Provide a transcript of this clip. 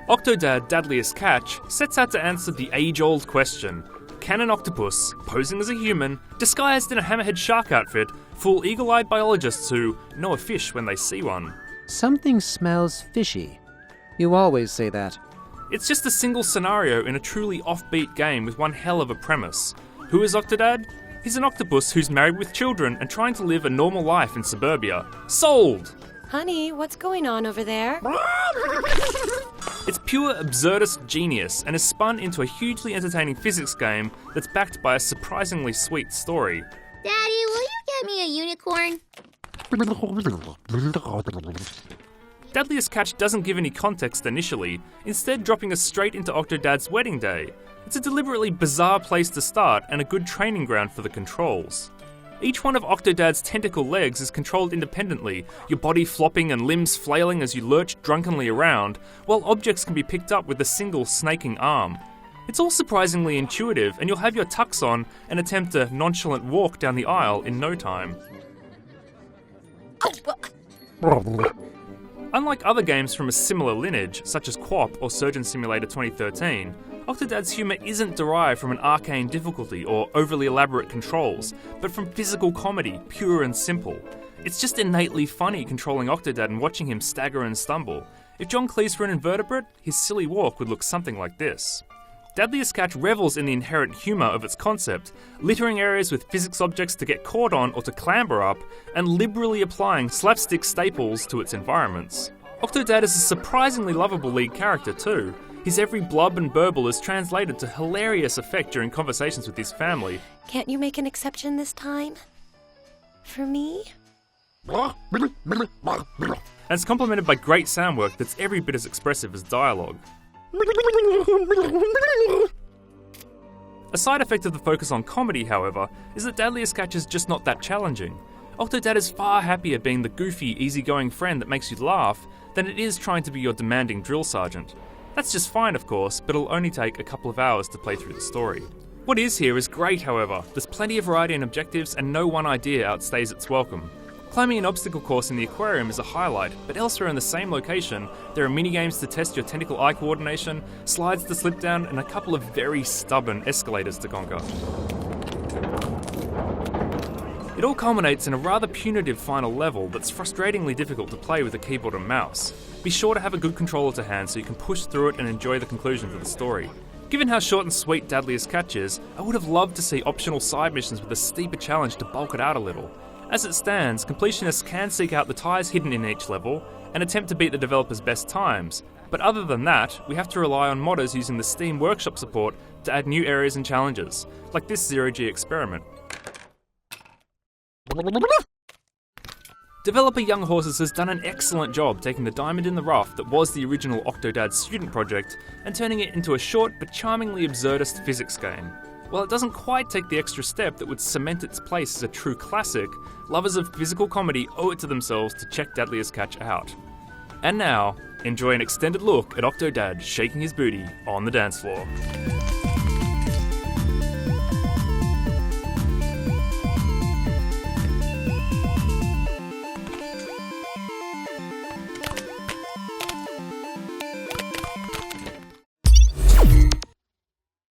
Octodad, Dadliest catch sets out to answer the age-old question: can an octopus, posing as a human, disguised in a hammerhead shark outfit, fool eagle-eyed biologists who know a fish when they see one? Something smells fishy. You always say that. It's just a single scenario in a truly offbeat game with one hell of a premise. Who is Octodad? He's an octopus who's married with children and trying to live a normal life in suburbia. Sold! Honey, what's going on over there? It's pure absurdist genius and is spun into a hugely entertaining physics game that's backed by a surprisingly sweet story. Daddy, will you get me a unicorn? Dadliest catch doesn't give any context initially, instead dropping us straight into Octodad's wedding day. It's a deliberately bizarre place to start and a good training ground for the controls. Each one of Octodad's tentacle legs is controlled independently, your body flopping and limbs flailing as you lurch drunkenly around, while objects can be picked up with a single snaking arm. It's all surprisingly intuitive, and you'll have your tux on and attempt a nonchalant walk down the aisle in no time. Unlike other games from a similar lineage, such as QWOP or Surgeon Simulator 2013, Octodad's humour isn't derived from an arcane difficulty or overly elaborate controls, but from physical comedy, pure and simple. It's just innately funny controlling Octodad and watching him stagger and stumble. If John Cleese were an invertebrate, his silly walk would look something like this. Dadliest catch revels in the inherent humour of its concept, littering areas with physics objects to get caught on or to clamber up, and liberally applying slapstick staples to its environments. Octodad is a surprisingly lovable lead character too. His every blub and burble is translated to hilarious effect during conversations with his family. Can't you make an exception this time? For me? And it's complemented by great sound work that's every bit as expressive as dialogue. A side effect of the focus on comedy, however, is that Dadliest catch is just not that challenging. Octodad is far happier being the goofy, easygoing friend that makes you laugh than it is trying to be your demanding drill sergeant. That's just fine, of course, but it'll only take a couple of hours to play through the story. What is here is great, however. There's plenty of variety in objectives, and no one idea outstays its welcome. Climbing an obstacle course in the aquarium is a highlight, but elsewhere in the same location, there are minigames to test your tentacle eye coordination, slides to slip down, and a couple of very stubborn escalators to conquer. It all culminates in a rather punitive final level that's frustratingly difficult to play with a keyboard and mouse. Be sure to have a good controller to hand so you can push through it and enjoy the conclusion to the story. Given how short and sweet Dadliest catch is, I would have loved to see optional side missions with a steeper challenge to bulk it out a little. As it stands, completionists can seek out the ties hidden in each level and attempt to beat the developer's best times, but other than that, we have to rely on modders using the Steam Workshop support to add new areas and challenges, like this zero-G experiment. Developer Young Horses has done an excellent job taking the diamond in the rough that was the original Octodad student project and turning it into a short but charmingly absurdist physics game. While it doesn't quite take the extra step that would cement its place as a true classic, lovers of physical comedy owe it to themselves to check Dadliest catch out. And now, enjoy an extended look at Octodad shaking his booty on the dance floor.